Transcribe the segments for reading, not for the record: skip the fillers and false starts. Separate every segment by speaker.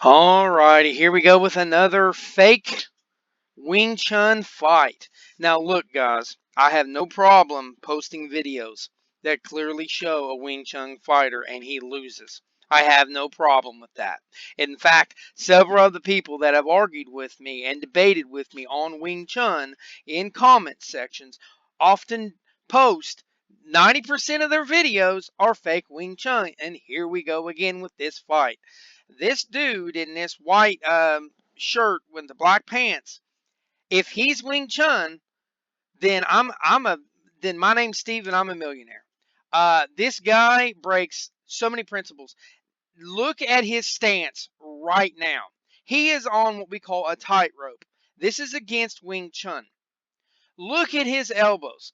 Speaker 1: Alrighty, here we go with another fake Wing Chun fight. Now look guys, I have no problem posting videos that clearly show a Wing Chun fighter and he loses. I have no problem with that. In fact, several of the people that have argued with me and debated with me on Wing Chun in comment sections often post 90% of their videos are fake Wing Chun. And here we go again with this fight. This dude in this white shirt with the black pants, if he's Wing Chun, then then my name's Steve and I'm a millionaire. This guy breaks so many principles. Look at his stance right now. He is on what we call a tightrope. This is against Wing Chun. Look at his elbows.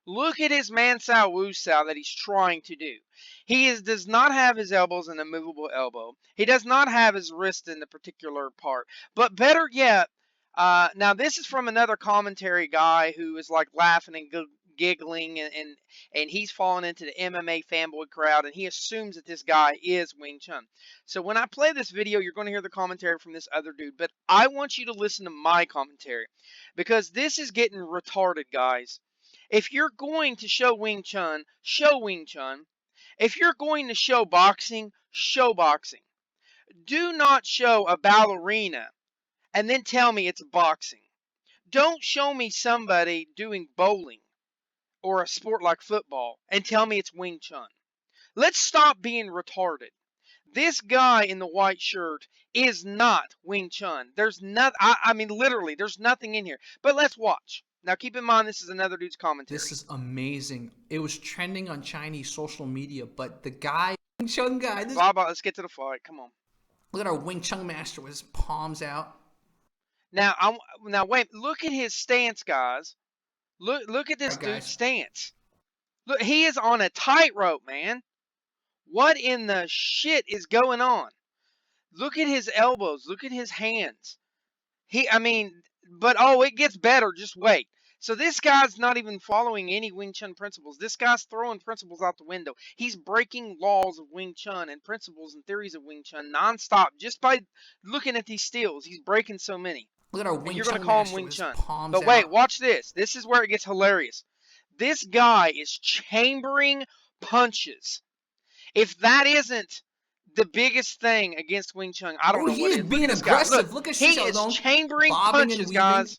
Speaker 1: Look at his man Sao Wu Sao that he's trying to do. Does not have his elbows in a movable elbow. He does not have his wrist in the particular part. But better yet, now this is from another commentary guy who is like laughing and giggling, and he's fallen into the MMA fanboy crowd, and he assumes that this guy is Wing Chun. So when I play this video, you're going to hear the commentary from this other dude, but I want you to listen to my commentary because this is getting retarded, guys. If you're going to show Wing Chun, show Wing Chun. If you're going to show boxing, show boxing. Do not show a ballerina and then tell me it's boxing. Don't show me somebody doing bowling or a sport like football and tell me it's Wing Chun. Let's stop being retarded. This guy in the white shirt is not Wing Chun. There's not. I mean, literally, there's nothing in here. But let's watch. Now, keep in mind, this is another dude's commentary.
Speaker 2: This is amazing. It was trending on Chinese social media, but the guy, Wing Chun guy,
Speaker 1: Bob, let's get to the fight. Come on.
Speaker 2: Look at our Wing Chun master with his palms out.
Speaker 1: Now, wait. Look at his stance, guys. Look at this dude's stance. Look, he is on a tightrope, man. What in the shit is going on? Look at his elbows. Look at his hands. But it gets better. Just wait. So this guy's not even following any Wing Chun principles. This guy's throwing principles out the window. He's breaking laws of Wing Chun and principles and theories of Wing Chun nonstop just by looking at these steals. He's breaking so many.
Speaker 2: Look at our Wing Chun.
Speaker 1: You're going to call him Wing Chun. But wait, watch this. This is where it gets hilarious. This guy is chambering punches. If that isn't the biggest thing against Wing Chun, I don't know what is.
Speaker 2: He's being aggressive. Look at Xiaodong.
Speaker 1: He is chambering punches, guys.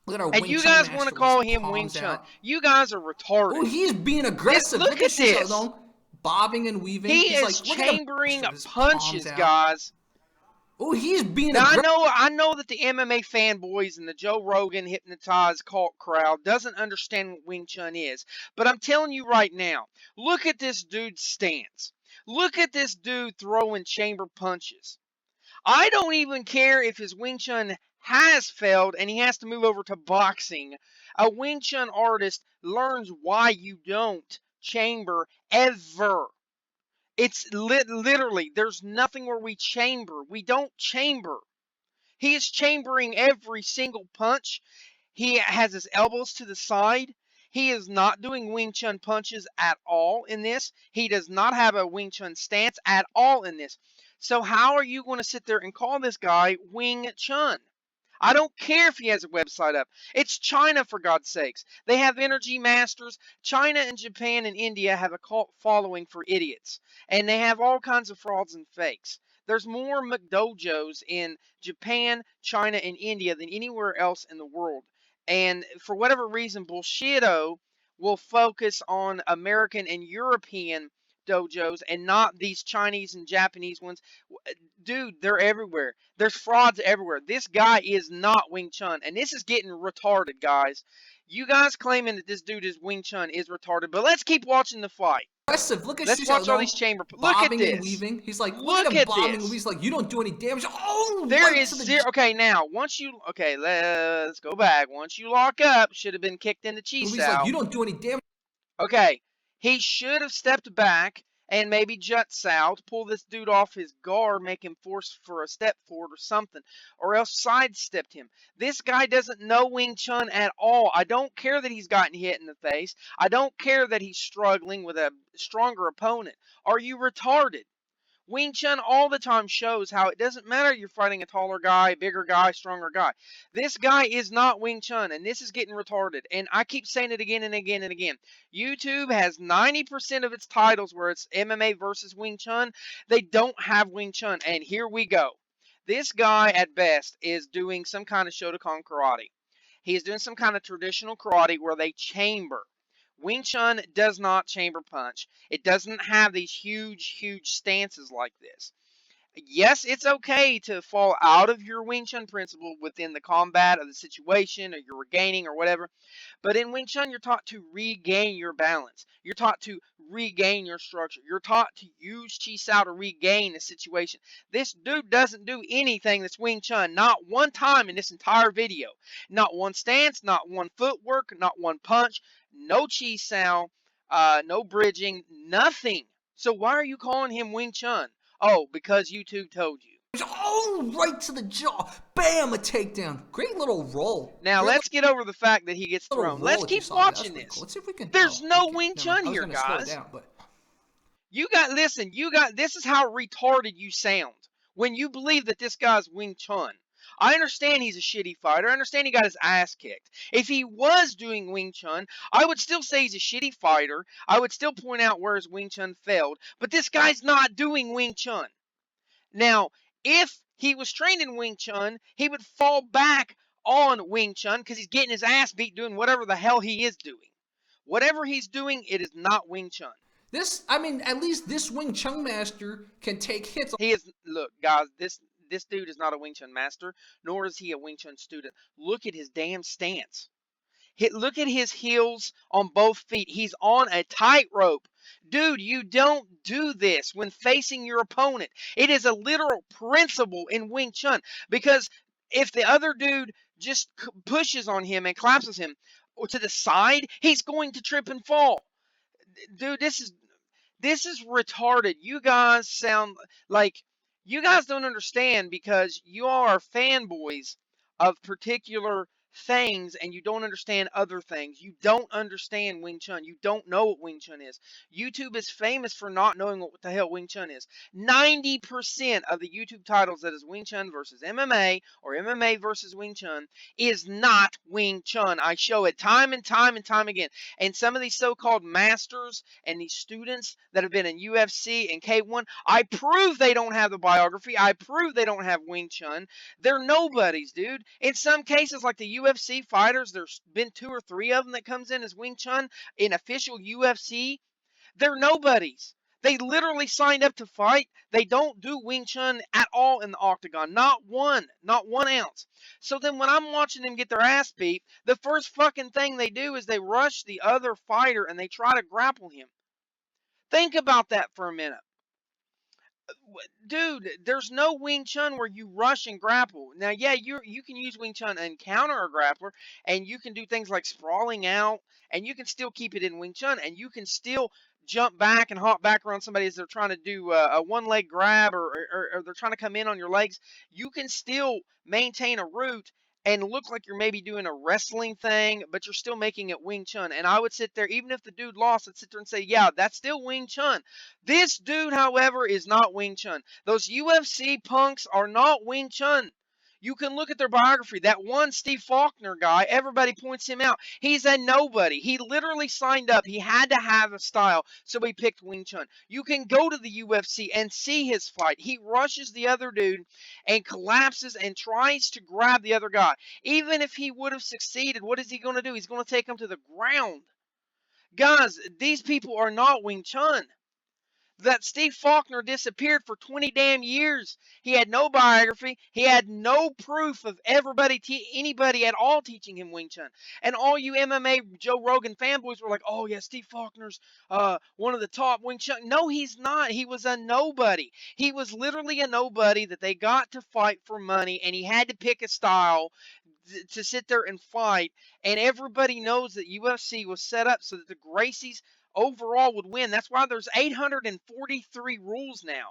Speaker 2: Look at our
Speaker 1: and you guys want to call him Wing Chun. You guys are retarded.
Speaker 2: Oh, he's being aggressive.
Speaker 1: Look at this.
Speaker 2: Xiaodong, bobbing and weaving.
Speaker 1: He is chambering punches, guys.
Speaker 2: Oh, he's being aggressive.
Speaker 1: I know that the MMA fanboys and the Joe Rogan hypnotized cult crowd doesn't understand what Wing Chun is. But I'm telling you right now, look at this dude's stance. Look at this dude throwing chamber punches. I don't even care if his Wing Chun has failed and he has to move over to boxing. A Wing Chun artist learns why you don't chamber ever. It's literally, there's nothing where we chamber. We don't chamber. He is chambering every single punch. He has his elbows to the side. He is not doing Wing Chun punches at all in this. He does not have a Wing Chun stance at all in this. So how are you going to sit there and call this guy Wing Chun? I don't care if he has a website up. It's China, for God's sakes. They have energy masters. China and Japan and India have a cult following for idiots. And they have all kinds of frauds and fakes. There's more McDojos in Japan, China, and India than anywhere else in the world. And for whatever reason, Bullshito will focus on American and European dojos and not these Chinese and Japanese ones. Dude, they're everywhere. There's frauds everywhere. This guy is not Wing Chun, and this is getting retarded, guys. You guys claiming that this dude is Wing Chun is retarded, but let's keep watching the fight.
Speaker 2: Look at
Speaker 1: let's watch all these chamber. Look at this.
Speaker 2: And weaving. He's like, look at bobbing and he's like, you don't do any damage. Oh,
Speaker 1: there is zero. Okay, now let's go back. Once you lock up, should have been kicked in the cheese.
Speaker 2: Like, you don't do any damage.
Speaker 1: Okay, he should have stepped back and maybe jut Sal to pull this dude off his guard, make him force for a step forward or something, or else sidestepped him. This guy doesn't know Wing Chun at all. I don't care that he's gotten hit in the face. I don't care that he's struggling with a stronger opponent. Are you retarded? Wing Chun all the time shows how it doesn't matter you're fighting a taller guy, bigger guy, stronger guy. This guy is not Wing Chun, and this is getting retarded. And I keep saying it again and again and again. YouTube has 90% of its titles where it's MMA versus Wing Chun. They don't have Wing Chun, and here we go. This guy, at best, is doing some kind of Shotokan karate. He is doing some kind of traditional karate where they chamber. Wing Chun does not chamber punch. It doesn't have these huge, huge stances like this. Yes, it's okay to fall out of your Wing Chun principle within the combat of the situation or you're regaining or whatever. But in Wing Chun, you're taught to regain your balance. You're taught to regain your structure. You're taught to use Chi Sao to regain a situation. This dude doesn't do anything that's Wing Chun. Not one time in this entire video. Not one stance, not one footwork, not one punch. No Chi Sao, no bridging, nothing. So why are you calling him Wing Chun? Oh, because YouTube told you.
Speaker 2: Oh, right to the jaw. Bam, a takedown. Great little roll.
Speaker 1: Now
Speaker 2: Great
Speaker 1: let's get over the fact that he gets thrown. Let's keep watching this.
Speaker 2: Cool. Let's see if we can.
Speaker 1: There's no Wing Chun here, guys.
Speaker 2: Slow it down, but...
Speaker 1: This is how retarded you sound when you believe that this guy's Wing Chun. I understand he's a shitty fighter. I understand he got his ass kicked. If he was doing Wing Chun, I would still say he's a shitty fighter. I would still point out where his Wing Chun failed. But this guy's not doing Wing Chun. Now, if he was trained in Wing Chun, he would fall back on Wing Chun because he's getting his ass beat doing whatever the hell he is doing. Whatever he's doing, it is not Wing Chun.
Speaker 2: At least this Wing Chun master can take hits.
Speaker 1: Look, guys, this dude is not a Wing Chun master, nor is he a Wing Chun student. Look at his damn stance. Look at his heels on both feet. He's on a tightrope. Dude, you don't do this when facing your opponent. It is a literal principle in Wing Chun. Because if the other dude just pushes on him and collapses him to the side, he's going to trip and fall. Dude, this is retarded. You guys sound like you guys don't understand because you all are fanboys of particular things and you don't understand other things. You don't understand Wing Chun. You don't know what Wing Chun is. YouTube is famous for not knowing what the hell Wing Chun is. 90% of the YouTube titles that is Wing Chun versus MMA or MMA versus Wing Chun is not Wing Chun. I show it time and time and time again. And some of these so-called masters and these students that have been in UFC and K1, I prove they don't have the biography. I prove they don't have Wing Chun. They're nobodies, dude. In some cases, like the UFC fighters, there's been 2 or 3 of them that comes in as Wing Chun in official UFC. They're nobodies. They literally signed up to fight. They don't do Wing Chun at all in the octagon. Not one ounce. So then when I'm watching them get their ass beat, the first fucking thing they do is they rush the other fighter and they try to grapple him. Think about that for a minute. Dude, there's no Wing Chun where you rush and grapple. Now, yeah, you can use Wing Chun and counter a grappler, and you can do things like sprawling out, and you can still keep it in Wing Chun, and you can still jump back and hop back around somebody as they're trying to do a one-leg grab or they're trying to come in on your legs. You can still maintain a route and look like you're maybe doing a wrestling thing, but you're still making it Wing Chun. And I would sit there, even if the dude lost, I'd sit there and say, yeah, that's still Wing Chun. This dude, however, is not Wing Chun. Those UFC punks are not Wing Chun. You can look at their biography. That one Steve Faulkner guy, everybody points him out. He's a nobody. He literally signed up. He had to have a style, so he picked Wing Chun. You can go to the UFC and see his fight. He rushes the other dude and collapses and tries to grab the other guy. Even if he would have succeeded, what is he going to do? He's going to take him to the ground. Guys, these people are not Wing Chun. That Steve Faulkner disappeared for 20 damn years. He had no biography. He had no proof of anybody at all teaching him Wing Chun. And all you MMA Joe Rogan fanboys were like, oh yeah, Steve Faulkner's one of the top Wing Chun. No, he's not. He was a nobody. He was literally a nobody that they got to fight for money, and he had to pick a style to sit there and fight. And everybody knows that UFC was set up so that the Gracies overall would win. That's why there's 843 rules now.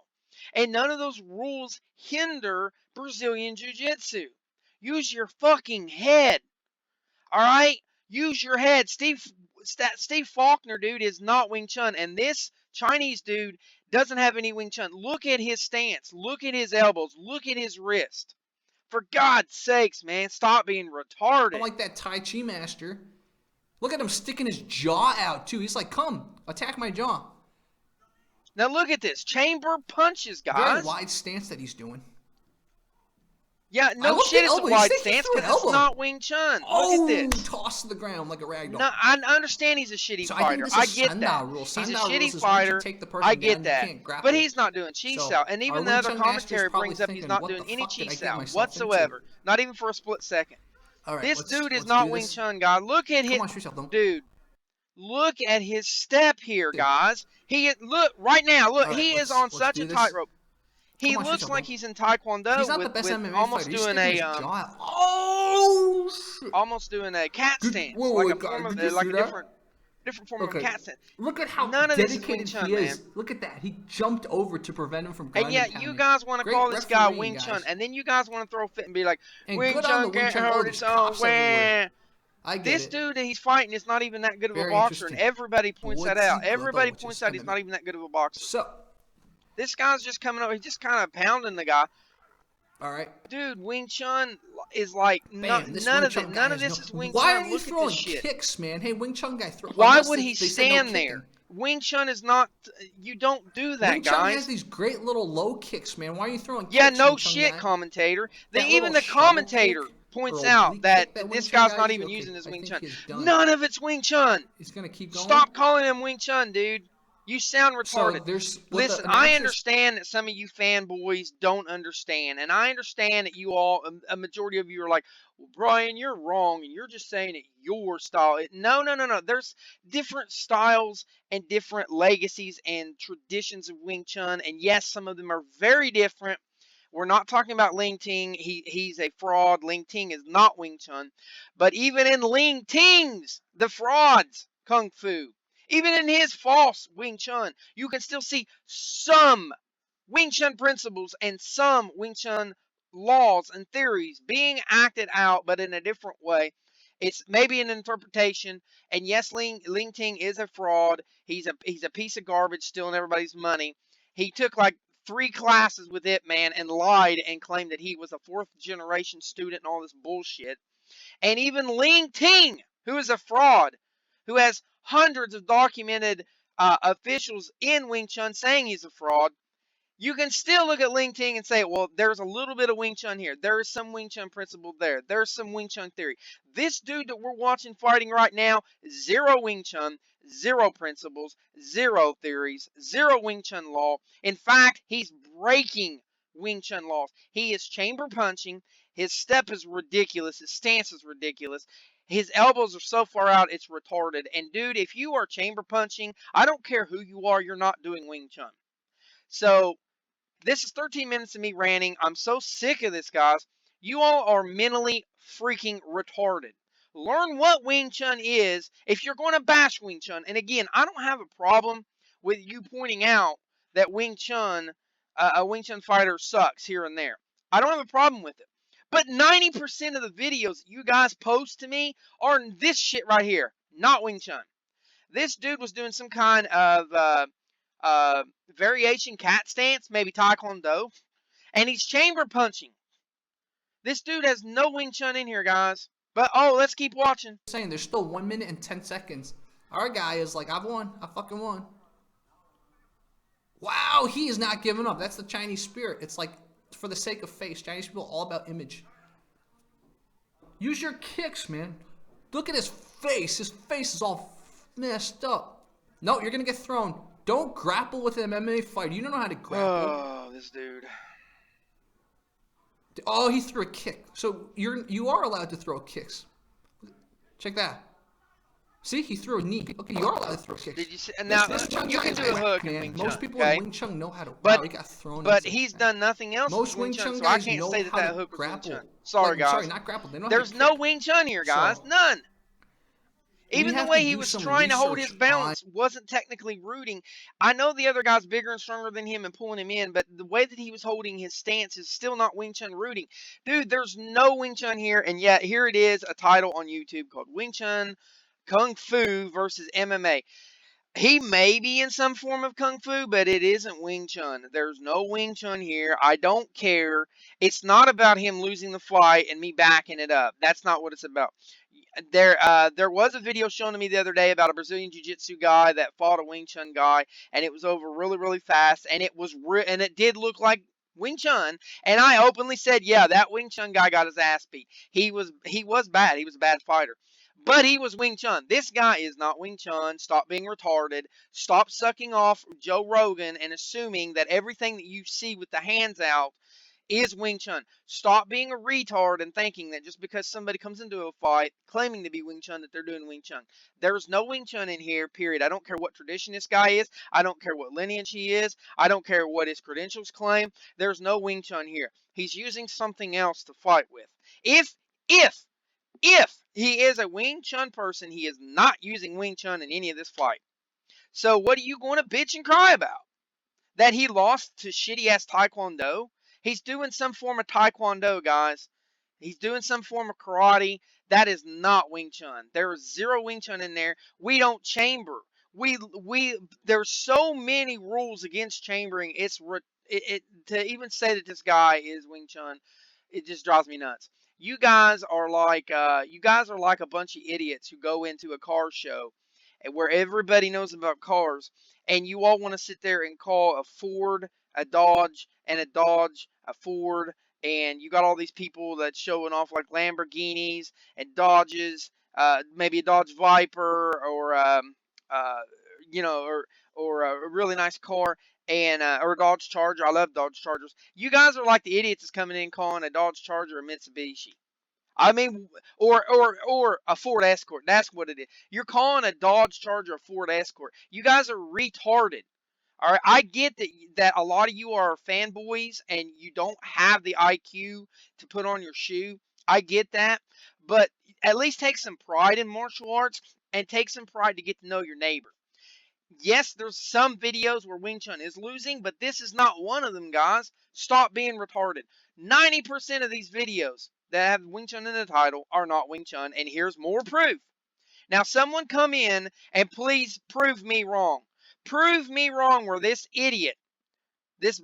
Speaker 1: And none of those rules hinder Brazilian Jiu-Jitsu. Use your fucking head. Alright? Use your head. Steve Faulkner, dude, is not Wing Chun. And this Chinese dude Doesn't have any Wing Chun. Look at his stance. Look at his elbows. Look at his wrist. For God's sakes, man, stop being retarded.
Speaker 2: Like that Tai Chi master. Look at him sticking his jaw out, too. He's like, come, attack my jaw.
Speaker 1: Now look at this. Chamber punches, guys.
Speaker 2: Very wide stance that he's doing.
Speaker 1: Yeah, no shit, it's a wide stance because it's not Wing Chun.
Speaker 2: Oh,
Speaker 1: look at this.
Speaker 2: Tossed to the ground like a ragdoll.
Speaker 1: No, I understand he's a shitty fighter. I get that. He's a shitty fighter. I get that. But he's not doing chi sao. And even the other commentary brings up he's not doing any chi sao whatsoever. Not even for a split second. This dude is not Wing Chun, guys. Look at his... Dude. Look at his step here, guys. Look, right now, look, he is on such a tightrope. He looks like he's in Taekwondo.
Speaker 2: He's not the best MMA
Speaker 1: almost
Speaker 2: fighter.
Speaker 1: doing a almost doing a cat stance, like a different form of cat stance.
Speaker 2: Look at how dedicated he is. Look at that. He jumped over to prevent him from grounding.
Speaker 1: And yet you guys want to call this guy Wing Chun, and then you guys want to throw a fit and be like, Wing Chun can't hold his own way. This dude that he's fighting is not even that good of a boxer, and everybody points that out. Everybody points out he's not even that good of a boxer.
Speaker 2: So,
Speaker 1: this guy's just coming over. He's just kind of pounding the guy.
Speaker 2: All right.
Speaker 1: Dude, Wing Chun is like none of this is Wing Chun.
Speaker 2: Why are you throwing kicks, man? Hey, Wing Chun guy, throw.
Speaker 1: Why would he stand there? Wing Chun is not. You don't do that,
Speaker 2: Wing Chun has these great little low kicks, man. Why are you throwing kicks?
Speaker 1: Yeah, no shit, commentator. Even the commentator points out that this guy's not even using his Wing Chun. None of it's Wing Chun.
Speaker 2: He's gonna keep going.
Speaker 1: Stop calling him Wing Chun, dude. You sound retarded. Listen, I understand that some of you fanboys don't understand, and I understand that you all, a majority of you are like, well, Brian, you're wrong, and you're just saying it your style. No. There's different styles and different legacies and traditions of Wing Chun, and yes, some of them are very different. We're not talking about Ling Ting. He's a fraud. Ling Ting is not Wing Chun. But even in Ling Ting's, the fraud's Kung Fu, even in his false Wing Chun, you can still see some Wing Chun principles and some Wing Chun laws and theories being acted out, but in a different way. It's maybe an interpretation. And yes, Ling Ting is a fraud. He's a piece of garbage stealing everybody's money. He took like 3 classes with Ip Man and lied and claimed that he was a 4th generation student and all this bullshit. And even Ling Ting, who is a fraud, who has hundreds of documented officials in Wing Chun saying he's a fraud, you can still look at Ling Ting and say, well, there's a little bit of Wing Chun here. There is some Wing Chun principle there. There's some Wing Chun theory. This dude that we're watching fighting right now, 0 Wing Chun, 0 principles, 0 theories, 0 Wing Chun law. In fact, he's breaking Wing Chun laws. He is chamber punching. His step is ridiculous. His stance is ridiculous. His elbows are so far out, it's retarded. And dude, if you are chamber punching, I don't care who you are, you're not doing Wing Chun. So, this is 13 minutes of me ranting. I'm so sick of this, guys. You all are mentally freaking retarded. Learn what Wing Chun is if you're going to bash Wing Chun. And again, I don't have a problem with you pointing out that Wing Chun, a Wing Chun fighter sucks here and there. I don't have a problem with it. But 90% of the videos that you guys post to me are this shit right here. Not Wing Chun. This dude was doing some kind of variation cat stance, maybe Taekwondo. And he's chamber punching. This dude has no Wing Chun in here, guys. But, let's keep watching.
Speaker 2: Saying there's still 1 minute and 10 seconds. Our guy is like, I've won. I fucking won. Wow, he is not giving up. That's the Chinese spirit. It's like, for the sake of face. Chinese people all about image. Use your kicks, man. Look at his face. His face is all messed up. No, you're going to get thrown. Don't grapple with an MMA fighter. You don't know how to grapple.
Speaker 1: Oh, this dude.
Speaker 2: Oh, he threw a kick. So you are allowed to throw kicks. Check that. See, he threw a knee. Okay, you are allowed to throw kicks.
Speaker 1: Did you see? Now you can do a hook in Wing Chun.
Speaker 2: Most people in Wing Chun know how to.
Speaker 1: But
Speaker 2: wow, he got thrown.
Speaker 1: But he's done nothing else.
Speaker 2: Most Wing Chun
Speaker 1: so
Speaker 2: guys
Speaker 1: I can't
Speaker 2: know
Speaker 1: say
Speaker 2: how
Speaker 1: that
Speaker 2: to
Speaker 1: hook was
Speaker 2: grapple.
Speaker 1: Wing Chun. Sorry, guys.
Speaker 2: Sorry, not grapple. They know
Speaker 1: There's no Wing Chun here, guys. None. Even the way he was trying to hold his balance wasn't technically rooting. I know the other guy's bigger and stronger than him and pulling him in, but the way that he was holding his stance is still not Wing Chun rooting. Dude, there's no Wing Chun here, and yet here it is, a title on YouTube called Wing Chun Kung Fu versus MMA. He may be in some form of kung fu, but it isn't Wing Chun. There's no Wing Chun here. I don't care. It's not about him losing the fight and me backing it up. That's not what it's about. There was a video shown to me the other day about a Brazilian Jiu-Jitsu guy that fought a Wing Chun guy, and it was over really, really fast, and and it did look like Wing Chun. And I openly said, yeah, that Wing Chun guy got his ass beat. He was bad. He was a bad fighter. But he was Wing Chun. This guy is not Wing Chun. Stop being retarded. Stop sucking off Joe Rogan and assuming that everything that you see with the hands out is Wing Chun. Stop being a retard and thinking that just because somebody comes into a fight claiming to be Wing Chun that they're doing Wing Chun. There's no Wing Chun in here, period. I don't care what tradition this guy is. I don't care what lineage he is. I don't care what his credentials claim. There's no Wing Chun here. He's using something else to fight with. If, if, if he is a Wing Chun person, he is not using Wing Chun in any of this fight. So what are you going to bitch and cry about? That he lost to shitty ass Taekwondo? He's doing some form of Taekwondo, guys. He's doing some form of karate. That is not Wing Chun. There is zero Wing Chun in there. We don't chamber. We there's so many rules against chambering. To even say that this guy is Wing Chun, it just drives me nuts. You guys are like a bunch of idiots who go into a car show and where everybody knows about cars, and you all want to sit there and call a Ford a Dodge, and a Dodge a Ford, and you got all these people that's showing off like Lamborghinis and Dodges, maybe a Dodge Viper or uh, or a really nice car, and or a Dodge Charger. I love Dodge Chargers. You guys are like the idiots that's coming in calling a Dodge Charger a Mitsubishi. I mean, or a Ford Escort. That's what it is. You're calling a Dodge Charger a Ford Escort. You guys are retarded. All right, I get that a lot of you are fanboys and you don't have the IQ to put on your shoe. I get that, but at least take some pride in martial arts and take some pride to get to know your neighbor. Yes, there's some videos where Wing Chun is losing, but this is not one of them, guys. Stop being retarded. 90% of these videos that have Wing Chun in the title are not Wing Chun, and here's more proof. Now, someone come in and please prove me wrong. Prove me wrong where this idiot, this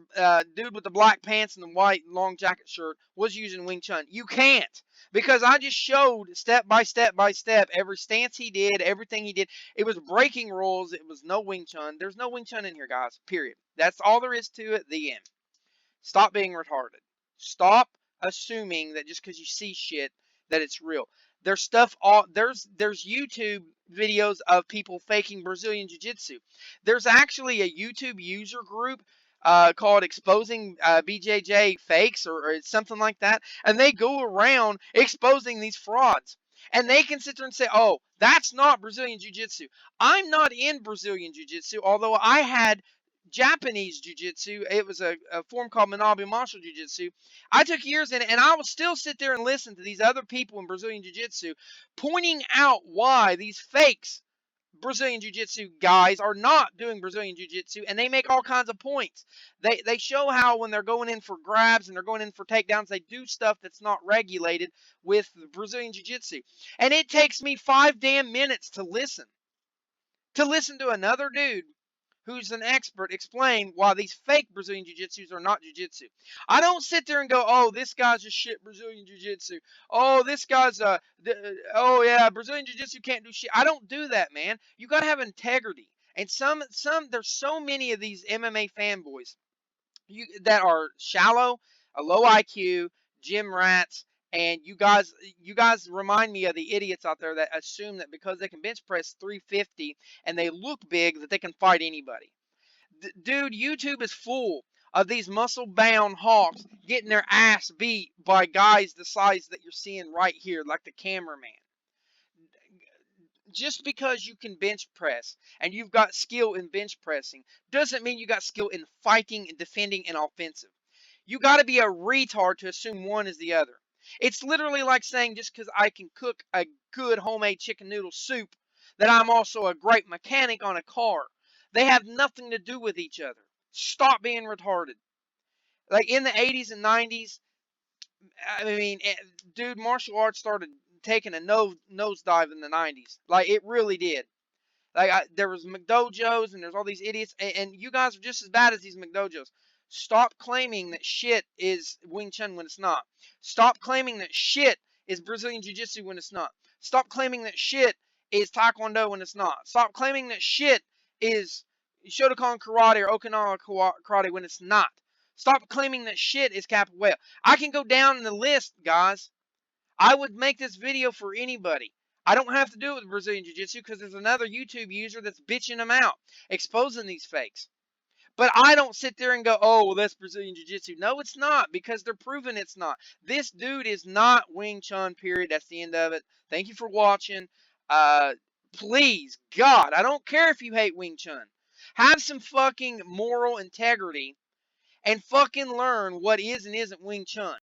Speaker 1: dude with the black pants and the white long jacket shirt, was using Wing Chun. You can't. Because I just showed step by step by step every stance he did, everything he did. It was breaking rules. It was no Wing Chun. There's no Wing Chun in here, guys. Period. That's all there is to it. The end. Stop being retarded. Stop assuming that just because you see shit that it's real. There's stuff all there's YouTube videos of people faking Brazilian Jiu-Jitsu. There's actually a YouTube user group called Exposing BJJ Fakes or something like that, and they go around exposing these frauds. And they can sit there and say, "Oh, that's not Brazilian Jiu-Jitsu." I'm not in Brazilian Jiu-Jitsu, although I had Japanese Jiu-Jitsu. It was a form called Manabi Martial Jiu-Jitsu. I took years in it, and I will still sit there and listen to these other people in Brazilian Jiu-Jitsu pointing out why these fakes Brazilian Jiu-Jitsu guys are not doing Brazilian Jiu-Jitsu, and they make all kinds of points. They show how when they're going in for grabs and they're going in for takedowns, they do stuff that's not regulated with Brazilian Jiu-Jitsu. And it takes me 5 damn minutes to listen to another dude who's an expert explain why these fake Brazilian Jiu-Jitsus are not Jiu-Jitsu. I don't sit there and go, oh, this guy's just shit Brazilian Jiu-Jitsu. Oh, this guy's oh yeah, Brazilian Jiu-Jitsu can't do shit. I don't do that, man. You gotta have integrity. And there's so many of these MMA fanboys that are shallow, a low IQ, gym rats, and you guys remind me of the idiots out there that assume that because they can bench press 350 and they look big that they can fight anybody. Dude, YouTube is full of these muscle-bound hawks getting their ass beat by guys the size that you're seeing right here, like the cameraman. Just because you can bench press and you've got skill in bench pressing doesn't mean you got skill in fighting and defending and offensive. You got to be a retard to assume one is the other. It's literally like saying just because I can cook a good homemade chicken noodle soup that I'm also a great mechanic on a car. They have nothing to do with each other. Stop being retarded. Like in the 80s and 90s, I mean, dude, martial arts started taking a nosedive in the 90s. Like it really did. Like there was McDojos and there's all these idiots, and you guys are just as bad as these McDojos. Stop claiming that shit is Wing Chun when it's not. Stop claiming that shit is Brazilian Jiu-Jitsu when it's not. Stop claiming that shit is Taekwondo when it's not. Stop claiming that shit is Shotokan Karate or Okinawa Karate when it's not. Stop claiming that shit is Capoeira. I can go down in the list, guys. I would make this video for anybody. I don't have to do it with Brazilian Jiu-Jitsu because there's another YouTube user that's bitching them out, exposing these fakes. But I don't sit there and go, oh, well, that's Brazilian Jiu-Jitsu. No, it's not, because they're proving it's not. This dude is not Wing Chun, period. That's the end of it. Thank you for watching. Please, God, I don't care if you hate Wing Chun. Have some fucking moral integrity and fucking learn what is and isn't Wing Chun.